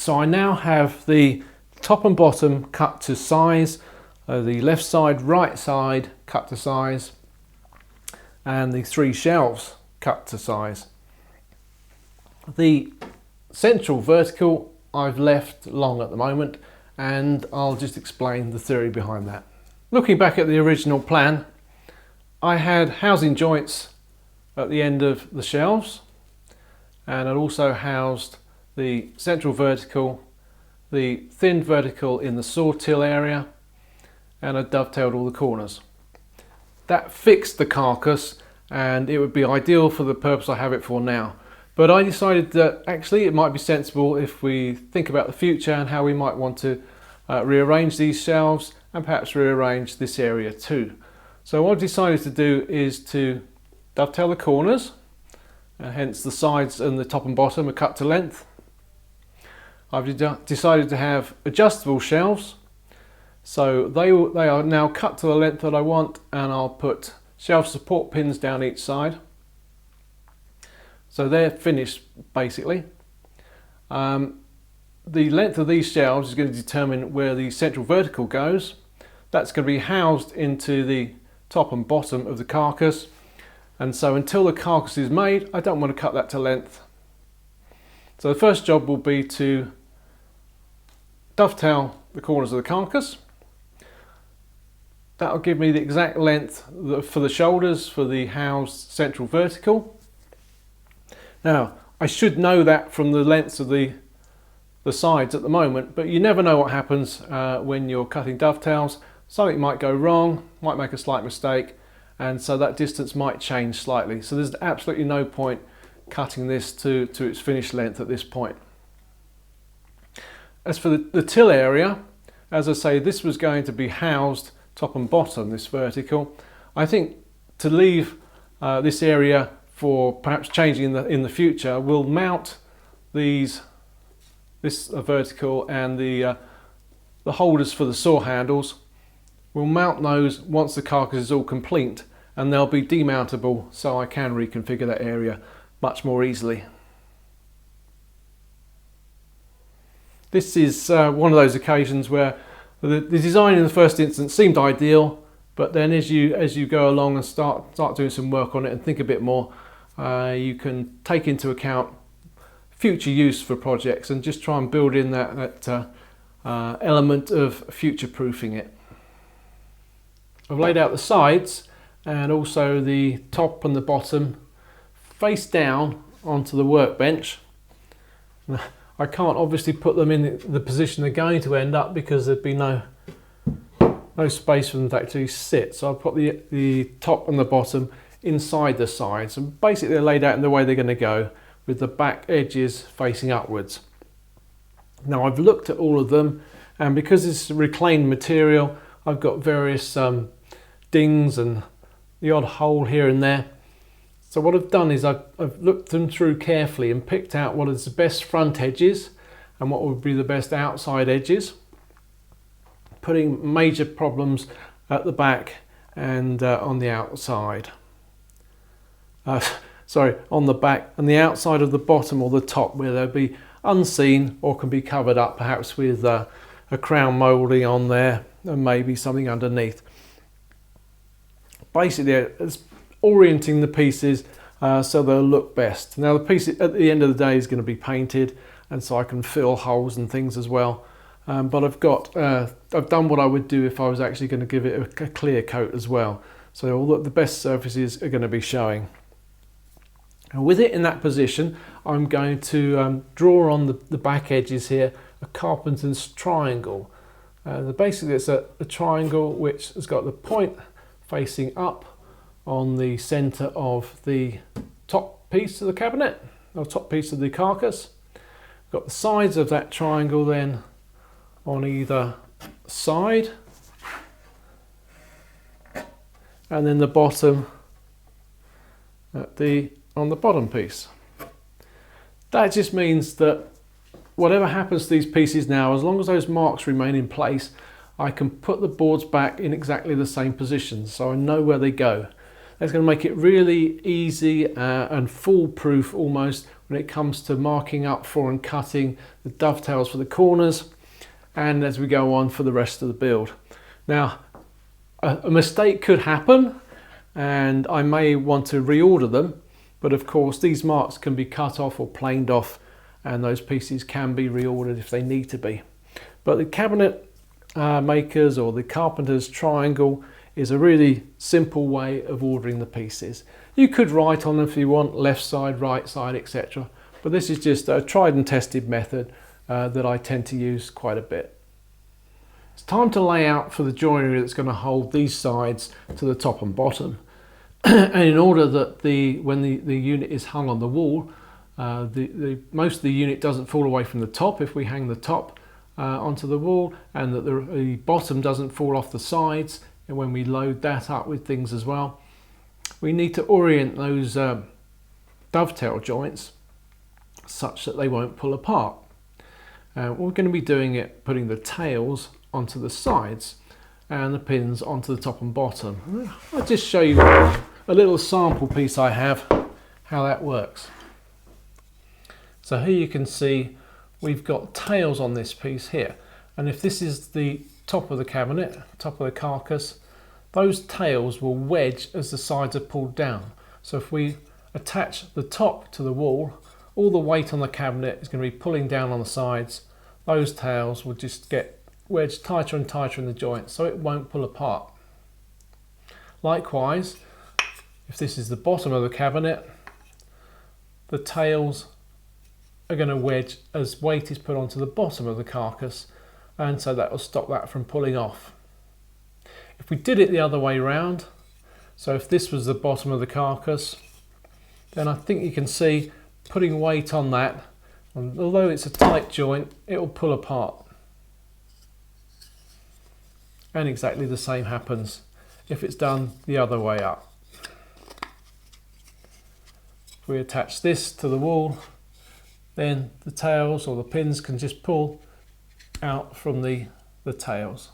So I now have the top and bottom cut to size, the left side, right side cut to size, and the 3 shelves cut to size. The central vertical I've left long at the moment, and I'll just explain the theory behind that. Looking back at the original plan, I had housing joints at the end of the shelves, and I'd also housed the central vertical, the thin vertical in the saw till area, and I dovetailed all the corners. That fixed the carcass, and it would be ideal for the purpose I have it for now. But I decided that actually it might be sensible if we think about the future and how we might want to rearrange these shelves and perhaps rearrange this area too. So what I've decided to do is to dovetail the corners, and hence the sides and the top and bottom are cut to length. I've decided to have adjustable shelves, so they are now cut to the length that I want, and I'll put shelf support pins down each side. So they're finished basically. The length of these shelves is going to determine where the central vertical goes. That's going to be housed into the top and bottom of the carcass, and so until the carcass is made, I don't want to cut that to length. So the first job will be to dovetail the corners of the carcass. That'll give me the exact length for the shoulders for the housed central vertical. Now, I should know that from the lengths of the sides at the moment, but you never know what happens when you're cutting dovetails. Something might go wrong, might make a slight mistake, and so that distance might change slightly. So there's absolutely no point cutting this to its finished length at this point. As for the till area, as I say, this was going to be housed top and bottom, this vertical. I think to leave this area for perhaps changing in the future, we'll mount this vertical and the holders for the saw handles. We'll mount those once the carcass is all complete, and they'll be demountable, so I can reconfigure that area much more easily. This is one of those occasions where the design in the first instance seemed ideal, but then as you go along and start doing some work on it and think a bit more, you can take into account future use for projects and just try and build in that element of future-proofing it. I've laid out the sides and also the top and the bottom face down onto the workbench. I can't obviously put them in the position they're going to end up because there'd be no space for them to actually sit. So I'll put the top and the bottom inside the sides, and basically they're laid out in the way they're going to go, with the back edges facing upwards. Now I've looked at all of them, and because it's reclaimed material, I've got various dings and the odd hole here and there. So what I've done is I've looked them through carefully and picked out what is the best front edges and what would be the best outside edges, putting major problems at the back and on the outside. Sorry, on the back and the outside of the bottom or the top, where they'll be unseen or can be covered up perhaps with a crown moulding on there and maybe something underneath. Basically it's orienting the pieces so they'll look best. Now the piece at the end of the day is going to be painted, and so I can fill holes and things as well. But I've done what I would do if I was actually going to give it a clear coat as well. So all the best surfaces are going to be showing. And with it in that position, I'm going to draw on the back edges here a carpenter's triangle. Basically it's a triangle which has got the point facing up on the centre of the top piece of the cabinet, or top piece of the carcass. Got the sides of that triangle then on either side, and then the bottom on the bottom piece. That just means that whatever happens to these pieces now, as long as those marks remain in place, I can put the boards back in exactly the same position, so I know where they go. That's going to make it really easy and foolproof almost when it comes to marking up for and cutting the dovetails for the corners, and as we go on for the rest of the build. Now, a mistake could happen and I may want to reorder them, but of course these marks can be cut off or planed off, and those pieces can be reordered if they need to be. But the cabinet makers or the carpenter's triangle is a really simple way of ordering the pieces. You could write on them if you want, left side, right side, etc. But this is just a tried and tested method that I tend to use quite a bit. It's time to lay out for the joinery that's going to hold these sides to the top and bottom. And in order that when the unit is hung on the wall, most of the unit doesn't fall away from the top if we hang the top onto the wall, and that the bottom doesn't fall off the sides, and when we load that up with things as well, we need to orient those dovetail joints such that they won't pull apart. We're going to be doing it putting the tails onto the sides and the pins onto the top and bottom. I'll just show you a little sample piece I have, how that works. So here you can see we've got tails on this piece here, and if this is the top of the cabinet, top of the carcass, those tails will wedge as the sides are pulled down. So if we attach the top to the wall, all the weight on the cabinet is going to be pulling down on the sides. Those tails will just get wedged tighter and tighter in the joint, so it won't pull apart. Likewise, if this is the bottom of the cabinet, the tails are going to wedge as weight is put onto the bottom of the carcass, and so that will stop that from pulling off. If we did it the other way round, so if this was the bottom of the carcass, then I think you can see putting weight on that, and although it's a tight joint, it will pull apart. And exactly the same happens if it's done the other way up. If we attach this to the wall, then the tails or the pins can just pull out from the tails.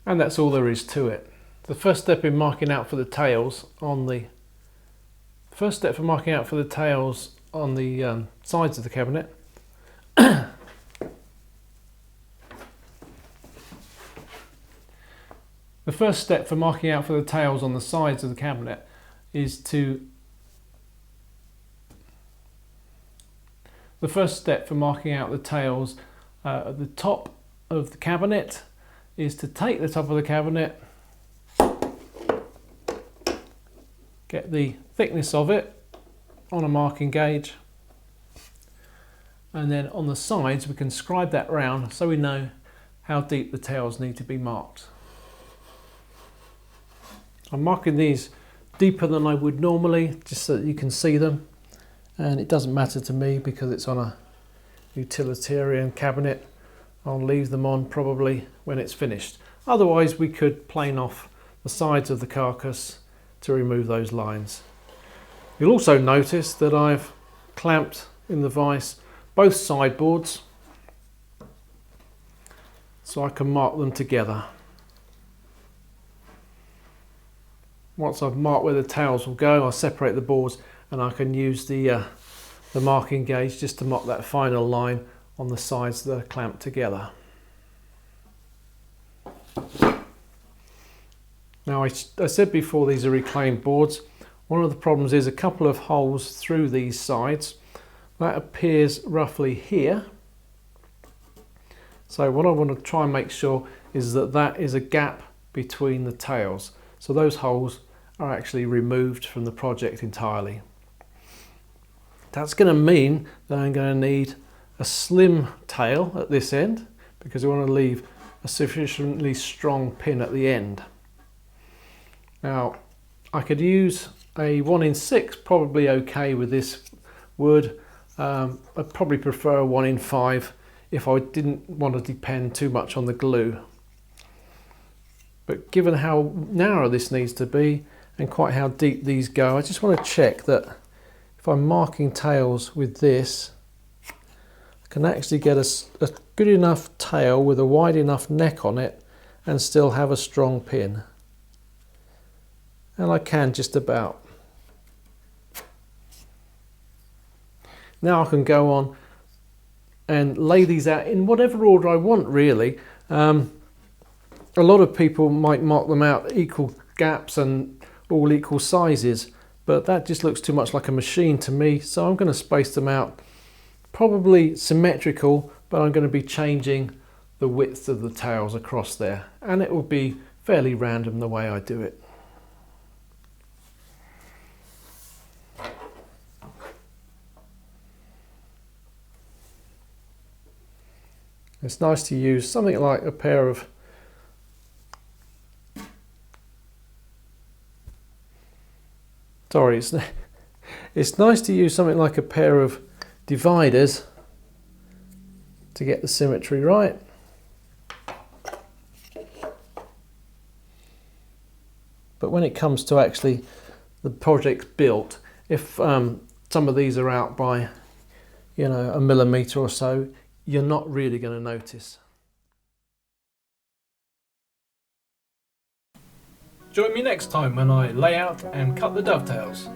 And that's all there is to it. The first step in marking out for the tails on the sides of the cabinet the first step for marking out for the tails on the sides of the cabinet is to at the top of the cabinet is to take the top of the cabinet, get the thickness of it on a marking gauge, and then on the sides we can scribe that round so we know how deep the tails need to be marked. I'm marking these deeper than I would normally, just so that you can see them, and it doesn't matter to me because it's on a utilitarian cabinet. I'll leave them on probably when it's finished. Otherwise we could plane off the sides of the carcass to remove those lines. You'll also notice that I've clamped in the vise both sideboards so I can mark them together. Once I've marked where the tails will go, I'll separate the boards and I can use the marking gauge just to mark that final line on the sides that are clamped together. Now I said before these are reclaimed boards. One of the problems is a couple of holes through these sides. That appears roughly here. So what I want to try and make sure is that that is a gap between the tails. So those holes are actually removed from the project entirely. That's going to mean that I'm going to need a slim tail at this end because I want to leave a sufficiently strong pin at the end. Now I could use a 1/6, probably okay with this wood. I'd probably prefer a 1/5 if I didn't want to depend too much on the glue. But given how narrow this needs to be and quite how deep these go, I just want to check that if I'm marking tails with this, I can actually get a good enough tail with a wide enough neck on it and still have a strong pin. And I can just about. Now I can go on and lay these out in whatever order I want, really. A lot of people might mark them out equal gaps and all equal sizes, but that just looks too much like a machine to me, so I'm going to space them out probably symmetrical, but I'm going to be changing the width of the tails across there, and it will be fairly random the way I do it. It's nice to use something like a pair of it's nice to use something like a pair of dividers to get the symmetry right. But when it comes to actually the project built, if some of these are out by, you know, a millimetre or so, you're not really going to notice. Join me next time when I lay out and cut the dovetails.